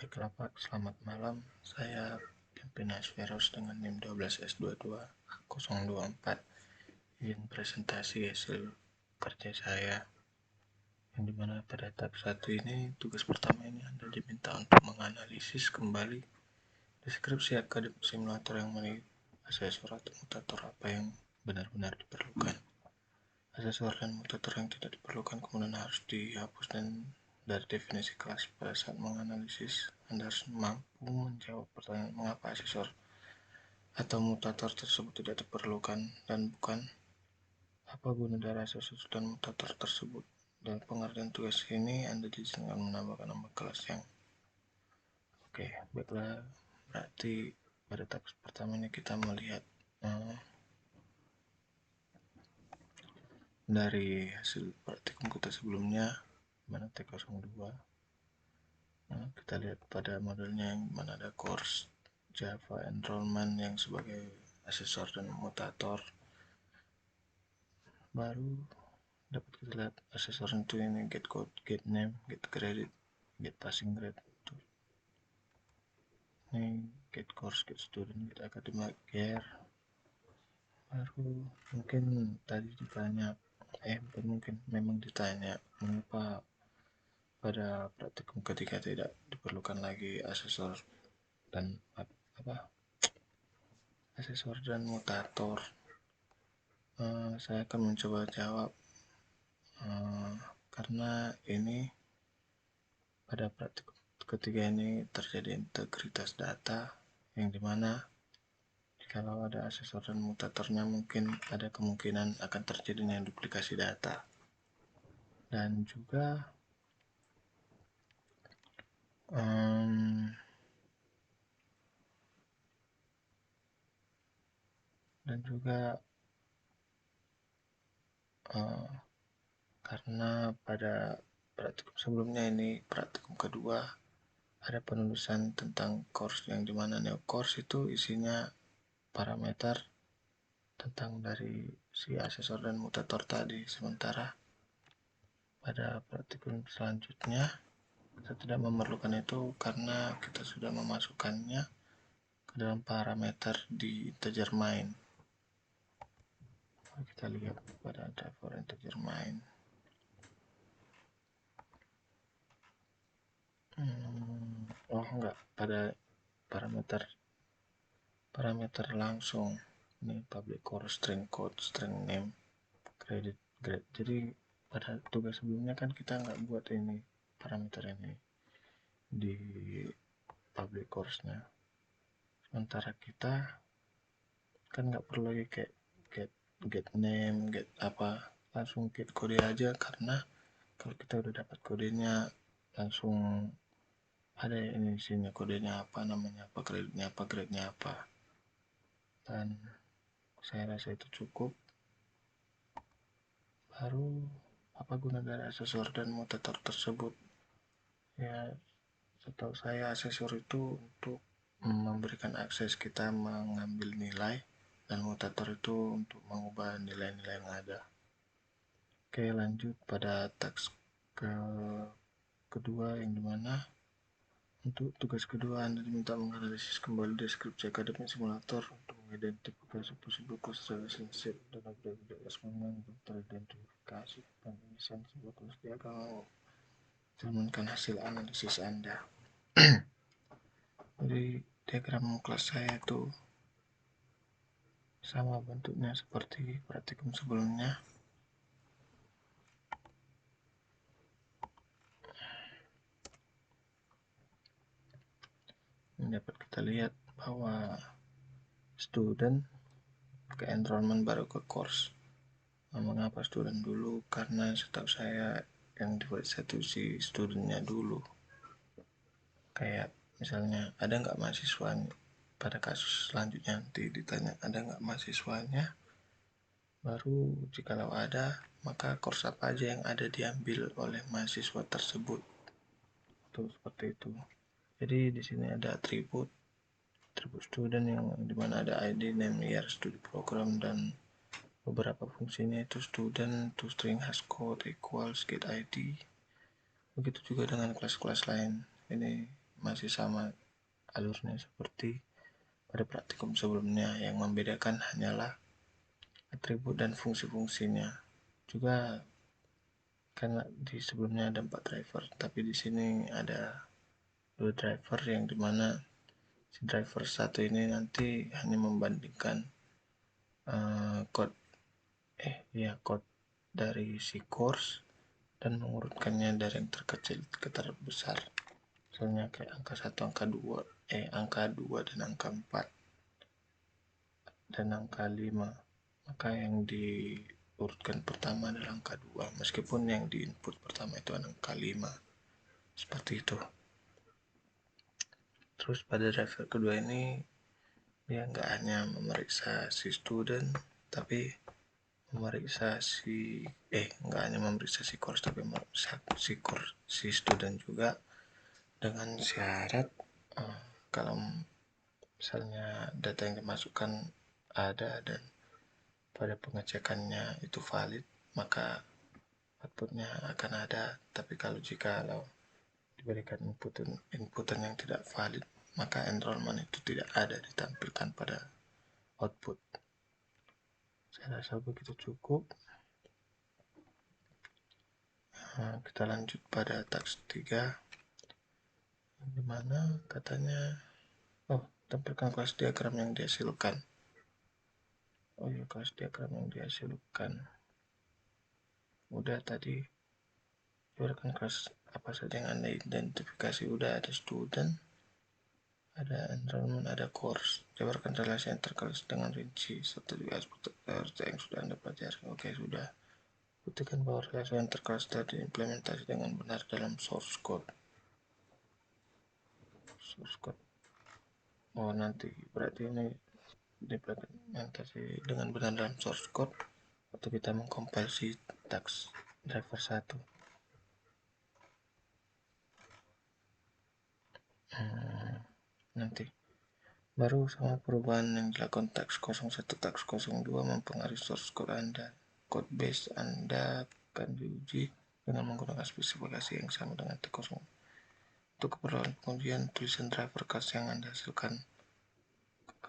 Baiklah Pak, selamat malam. Saya Pimpin Asferos dengan NIM 12S22-024 ingin presentasi hasil kerja saya, yang dimana pada tahap 1 ini, tugas pertama ini Anda diminta untuk menganalisis kembali deskripsi akademik simulator yang memiliki asesor atau mutator apa yang benar-benar diperlukan. Asesor dan mutator yang tidak diperlukan kemudian harus dihapus, dan dari definisi kelas pada saat menganalisis, Anda harus mampu menjawab pertanyaan mengapa asesor atau mutator tersebut tidak diperlukan, dan bukan apa guna dari asesor dan mutator tersebut. Dalam pengertian tugas ini, Anda diizinkan menambahkan nama kelas yang oke. Baiklah, berarti pada tahap pertama ini kita melihat dari hasil praktikum kita sebelumnya, mana T02. Kita lihat pada modelnya yang mana ada course Java enrollment yang sebagai asesor dan mutator. Baru dapat kita lihat asesor itu ini get code, get name, get credit, get passing grade. Ini get course, get student, get academic year. Baru mungkin tadi ditanya, bukan mungkin, memang ditanya mengapa pada praktikum ketiga tidak diperlukan lagi asesor dan asesor dan mutator. Saya akan mencoba jawab karena ini pada praktikum ketiga ini terjadi integritas data, yang dimana kalau ada asesor dan mutatornya mungkin ada kemungkinan akan terjadinya duplikasi data, dan juga karena pada praktikum sebelumnya ini praktikum kedua ada penulisan tentang course, yang dimana neo course itu isinya parameter tentang dari si asesor dan mutator tadi. Sementara pada praktikum selanjutnya kita tidak memerlukan itu karena kita sudah memasukkannya ke dalam parameter di integer main. Kita lihat pada driver integer main. Enggak, pada parameter langsung. Ini public core, string code, string name, credit, grade. Jadi pada tugas sebelumnya kan kita nggak buat ini parameter ini di public course-nya. Sementara kita kan nggak perlu lagi kayak get name, get apa, langsung get kode aja, karena kalau kita udah dapat kodenya langsung ada ini sini kodenya apa, namanya apa, kreditnya apa, grade-nya apa. Dan saya rasa itu cukup. Baru apa guna dari asesor dan mutator tersebut? Ya, setahu saya asesor itu untuk memberikan akses kita mengambil nilai, dan mutator itu untuk mengubah nilai-nilai yang ada. Oke, lanjut pada teks kedua, yang dimana untuk tugas kedua Anda diminta menganalisis kembali deskripsi akademik simulator untuk mengidentifikasi possible cost relationship dan update assessment untuk teridentifikasi dan pengisian sebuah kelas. Dia akan mencerminkan hasil analisis Anda. Jadi diagram kelas saya itu sama bentuknya seperti praktikum sebelumnya. Dapat kita lihat bahwa student ke enrollment baru ke course. Mengapa student dulu? Karena setahu saya yang dibuat satu si studentnya dulu. Kayak misalnya ada nggak mahasiswanya, pada kasus selanjutnya nanti ditanya ada nggak mahasiswanya, baru jikalau ada maka course apa aja yang ada diambil oleh mahasiswa tersebut. Tuh, seperti itu. Jadi di sini ada atribut student yang dimana ada ID, name, year, studi program, dan beberapa fungsinya itu student, toString, hashcode, equals, get ID. Begitu juga dengan kelas-kelas lain. Ini masih sama alurnya seperti pada praktikum sebelumnya. Yang membedakan hanyalah atribut dan fungsi-fungsinya. Juga karena di sebelumnya ada 4 driver, tapi di sini ada 2 driver yang dimana si driver satu ini nanti hanya membandingkan code dari si course dan mengurutkannya dari yang terkecil ke terbesar. Misalnya kayak angka 1, angka 2 dan angka 4 dan angka 5. Maka yang diurutkan pertama adalah angka 2, meskipun yang di input pertama itu angka 5. Seperti itu. Terus pada driver kedua ini dia nggak hanya memeriksa si student, tapi nggak hanya memeriksa si course, tapi memeriksa si student juga, dengan syarat kalau misalnya data yang dimasukkan ada dan pada pengecekannya itu valid, maka outputnya akan ada. Tapi jika diberikan inputan yang tidak valid, maka enrollment itu tidak ada ditampilkan pada output. Saya rasa begitu cukup. Kita lanjut pada task 3, dimana katanya tampilkan kelas diagram yang dihasilkan. Kelas diagram yang dihasilkan udah tadi. Jabarkan kelas apa saja yang Anda identifikasi. Udah ada student, ada enrollment, ada course. Jabarkan relasi antar kelas dengan rinci serta juga aspek yang sudah Anda pelajari. Oke, sudah. Buktikan bahwa relasi antar kelas tadi diimplementasi dengan benar dalam source code. Nanti berarti ini diimplementasi dengan benar dalam source code waktu kita mengcompile si task driver 1. Nanti baru sama perubahan yang dilakukan task 01 task 02 mempengaruhi source code Anda. Code base Anda akan diuji dengan menggunakan spesifikasi yang sama dengan T0. Untuk keperluan pengujian, tulisan driver class yang Anda hasilkan.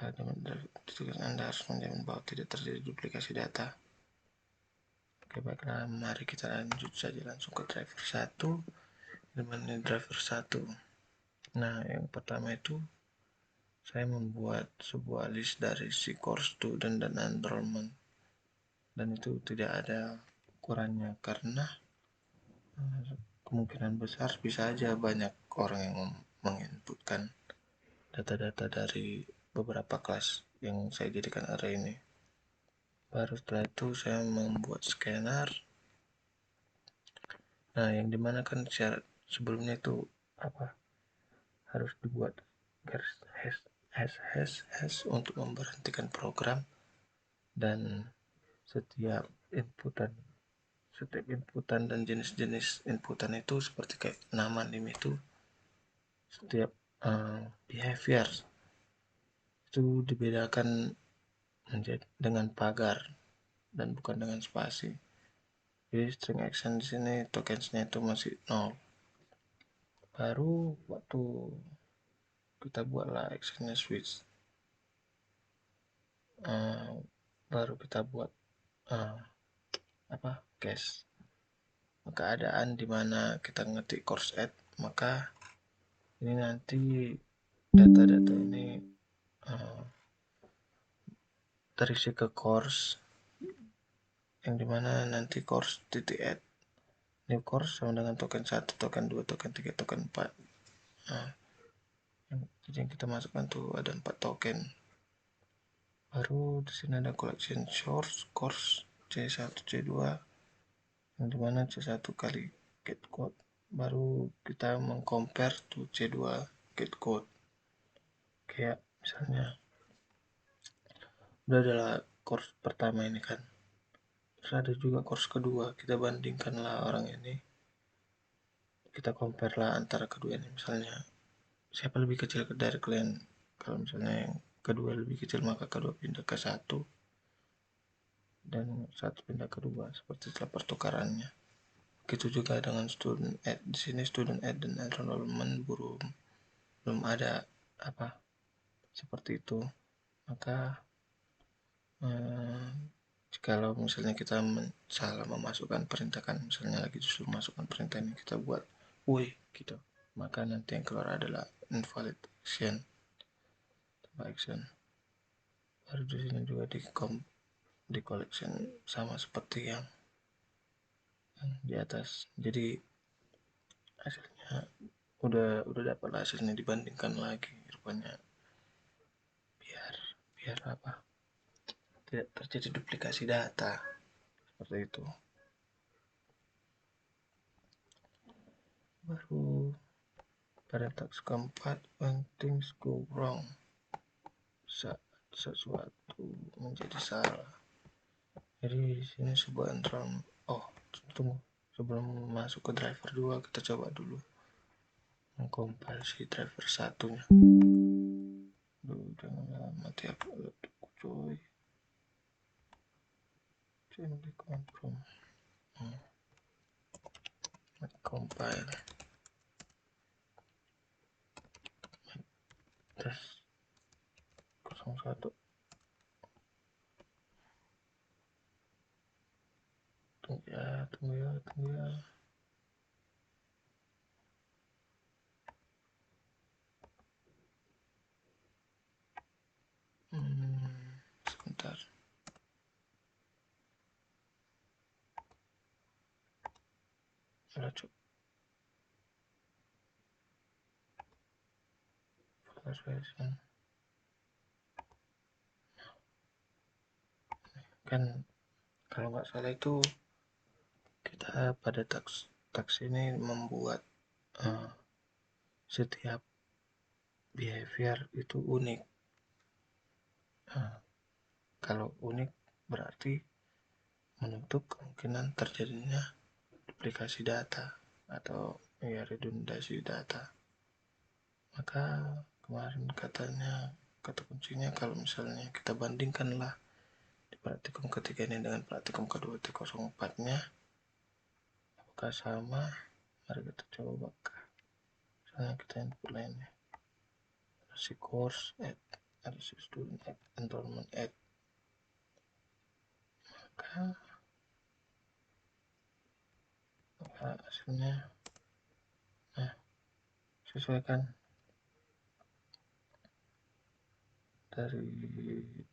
Anda harus menjamin bahwa tidak terjadi duplikasi data. Oke, baiklah, mari kita lanjut saja langsung ke driver 1. Dimana driver 1? Nah, yang pertama itu saya membuat sebuah list dari si course, student, dan enrollment, dan itu tidak ada ukurannya karena kemungkinan besar bisa aja banyak orang yang menginputkan data-data dari beberapa kelas yang saya jadikan array ini. Baru setelah itu saya membuat scanner. Nah, yang dimana kan syarat sebelumnya itu harus dibuat garis hash untuk memberhentikan program, dan setiap inputan dan jenis-jenis inputan itu seperti kayak nama nim itu setiap behavior itu dibedakan dengan pagar dan bukan dengan spasi. Jadi string action di sini tokensnya itu masih 0. Baru waktu kita buatlah actionnya switch, baru kita buat case. Keadaan dimana kita ngetik course add, maka ini nanti data-data ini terisi ke course, yang dimana nanti course titik add new course sama dengan token 1, token 2, token 3, token 4. Yang kita masukkan tuh ada 4 token. Baru di sini ada collection source course C1 C2, yang dimana C1 kali get code. Baru kita mengcompare tuh C2 get code. Kayak misalnya udah adalah course pertama ini kan, terus ada juga course kedua, kita bandingkanlah orang ini, kita compare lah antara kedua ini. Misalnya siapa lebih kecil dari kalian. Kalau misalnya yang kedua lebih kecil, maka kedua pindah ke 1 dan 1 pindah ke 2, seperti setelah pertukarannya. Begitu juga dengan student add. Di sini student add dan enrollment belum belum ada seperti itu, maka kalau misalnya kita salah memasukkan perintah, kan misalnya lagi disuruh masukkan perintah ini kita buat woi gitu, maka nanti yang keluar adalah invalid action tanpa action. Baru di sini juga di collection sama seperti yang di atas. Jadi hasilnya udah dapat hasilnya, dibandingkan lagi rupanya, biar tidak terjadi duplikasi data seperti itu. Baru pada teks keempat, when things go wrong, saat sesuatu menjadi salah. Jadi di sini sebuah environment. Tunggu, sebelum masuk ke driver 2 kita coba dulu mengcompile si driver satunya. Jangan mati upload coy. Change the command prompt. Compile tes 01. Tunggu ya. Sebentar. Cuk. Version. Kan kalau nggak salah itu kita pada teks ini membuat setiap behavior itu unik. Kalau unik berarti menutup kemungkinan terjadinya duplikasi data atau redundasi data. Maka kemarin kata kuncinya kalau misalnya kita bandingkanlah di praktikum ketiga ini dengan praktikum kedua T04-nya, apakah sama? Mari kita coba. Misalnya kita input lainnya, ada si course add, ada si student add, enrollment add, maka hasilnya sesuaikan dari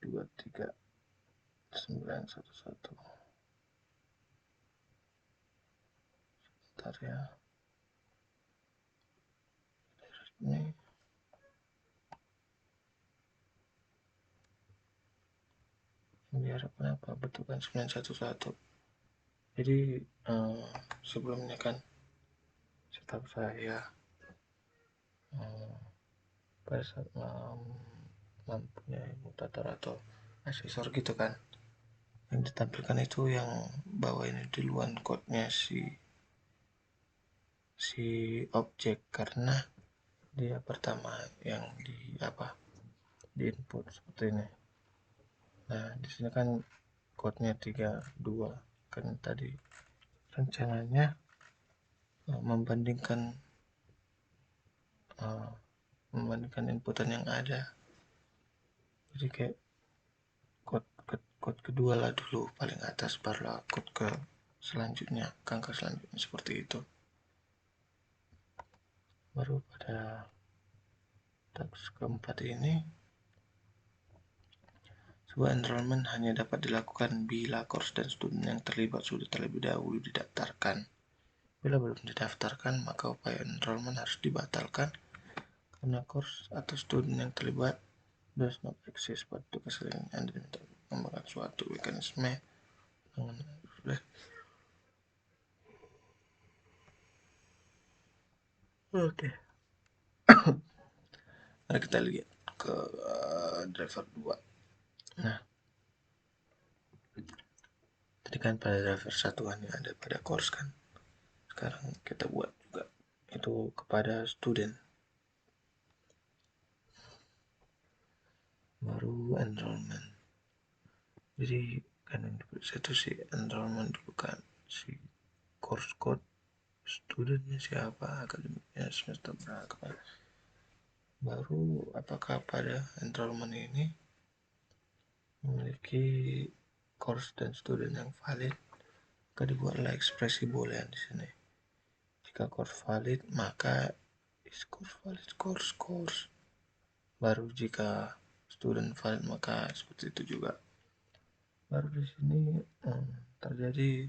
23911. Sebentar ya, ini diharapkan apa? Betul kan 911. Jadi sebelumnya kan setahu saya pada saat mempunyai mutator atau asesor gitu kan, yang ditampilkan itu yang bawah ini duluan code-nya si objek, karena dia pertama yang di input seperti ini. Nah di sini kan code-nya 32 kan, tadi rencananya membandingkan inputan yang ada. Jadi kayak code kedua lah dulu paling atas, barulah code ke selanjutnya, angka selanjutnya, seperti itu. Baru pada teks keempat ini, sebuah enrollment hanya dapat dilakukan bila course dan student yang terlibat sudah terlebih dahulu didaftarkan. Bila belum didaftarkan, maka upaya enrollment harus dibatalkan karena course atau student yang terlibat does not exist pada tugas lain yang diminta mengembangkan suatu mekanisme. Oke. Mari kita lihat ke driver 2. Nah, tadi kan pada driver 1 ini ada pada course kan. Sekarang kita buat juga itu kepada student. Baru enrollment. Jadi kan yang satu si enrollment dulu kan, si course code studentnya siapa, akademiknya semester berapa, Baru apakah pada enrollment ini memiliki course dan student yang valid, maka dibuatlah ekspresi boolean di sini. Jika course valid, maka is course valid course. Baru jika student valid, maka seperti itu juga. Baru di sini terjadi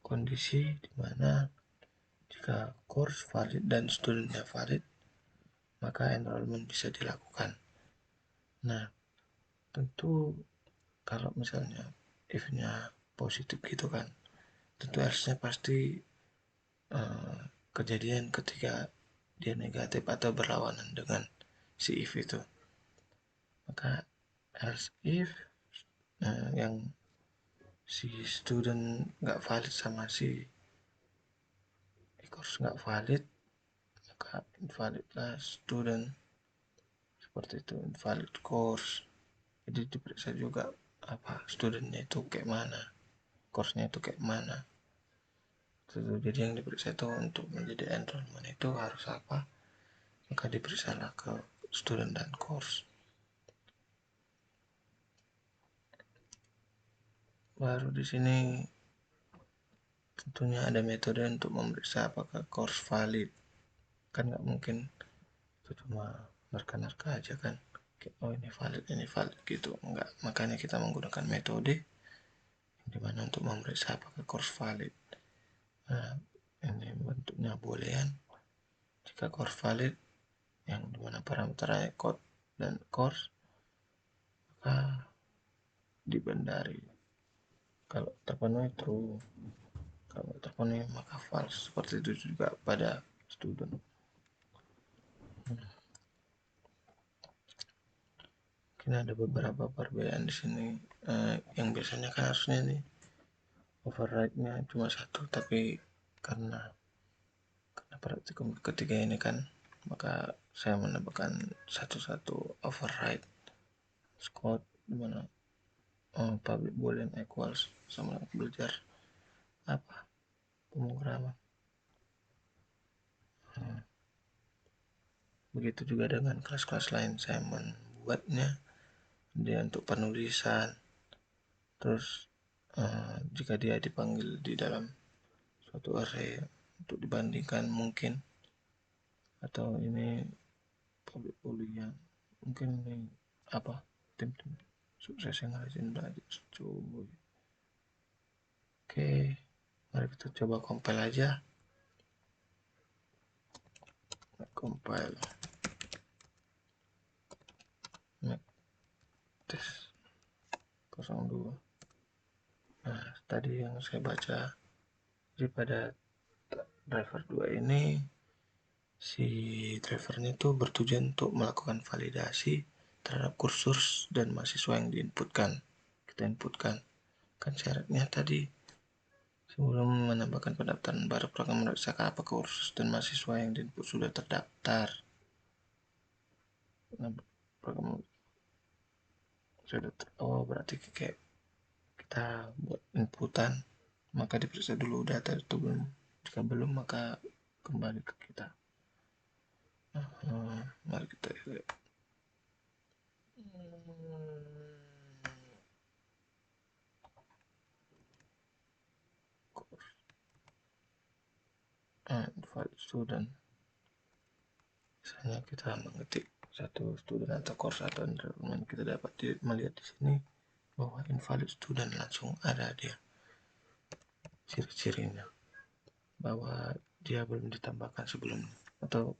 kondisi di mana jika course valid dan studentnya valid, maka enrollment bisa dilakukan. Nah, tentu kalau misalnya if-nya positif gitu kan, tentu else-nya pasti kejadian ketika dia negatif atau berlawanan dengan si if itu. Maka else if yang si student nggak valid sama si course nggak valid, maka invalid lah student, seperti itu, invalid course. Jadi diperiksa juga apa studentnya itu kayak mana, course-nya itu kayak mana. Jadi yang diperiksa itu untuk menjadi enrollment itu harus apa, maka diperiksalah ke student dan course. Baru di sini tentunya ada metode untuk memeriksa apakah course valid. Kan nggak mungkin itu cuma nerka-nerka aja kan, oh ini valid gitu, enggak. Makanya kita menggunakan metode yang dimana untuk memeriksa apakah course valid. Nah, ini bentuknya boolean. Jika course valid, yang dimana parameternya code dan course, maka dibandari. Kalau terpenuhi true, kalau terpenuhi maka false. Seperti itu juga pada student. Mungkin ada beberapa perbedaan di sini. Yang biasanya kan harusnya nih override-nya cuma satu, tapi karena praktikum ketiga ini kan, maka saya menambahkan satu-satu override squad dimana public boolean equals sama belajar apa pemrograman. Begitu juga dengan kelas-kelas lain, saya membuatnya dia untuk penulisan. Terus jika dia dipanggil di dalam suatu array untuk dibandingkan mungkin, atau ini public boolean, mungkin ini apa tim-tim sukses yang rajin belajar cuy. Oke, mari kita coba compile aja. Compile make test 02. Nah, tadi yang saya baca, jadi pada driver 2 ini si drivernya itu bertujuan untuk melakukan validasi terhadap kursus dan mahasiswa yang kita inputkan. Kan syaratnya tadi sebelum menambahkan pendaftaran baru, program memeriksakan apakah kursus dan mahasiswa yang diinput sudah terdaftar. Nah, program sudah berarti kayak kita buat inputan, maka diperiksa dulu data itu belum. Jika belum, maka kembali ke kita. Mari kita lihat. Invalid student. Misalnya kita mengetik satu student atau course atau enrollment, kita dapat melihat di sini bahwa invalid student langsung ada dia ciri-cirinya, bahwa dia belum ditambahkan sebelumnya atau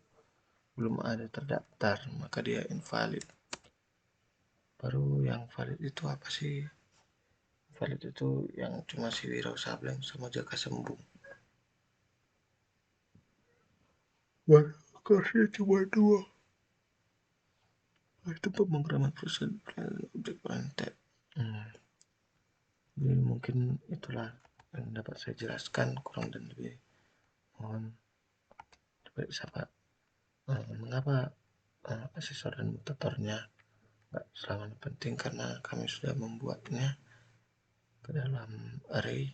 belum ada terdaftar, maka dia invalid. Baru yang valid itu apa sih? Valid itu yang cuma si Wiro Sableng sama Jaka Sembung. Course-nya cuma 2. Itu pemrograman prosedural object oriented. Jadi mungkin itulah yang dapat saya jelaskan, kurang dan lebih mohon diperiksa Pak. Mengapa asesor dan mutatornya nggak selamanya penting, karena kami sudah membuatnya ke dalam array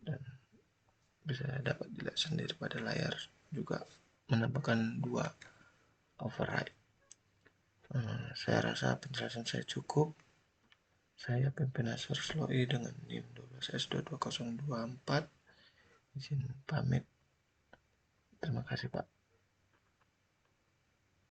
dan bisa dapat dilihat sendiri pada layar, juga menambahkan 2 override. Saya rasa penjelasan saya cukup. Saya Pimpin Nasr Sloi dengan NIM 12S22024. Izin pamit. Terima kasih Pak.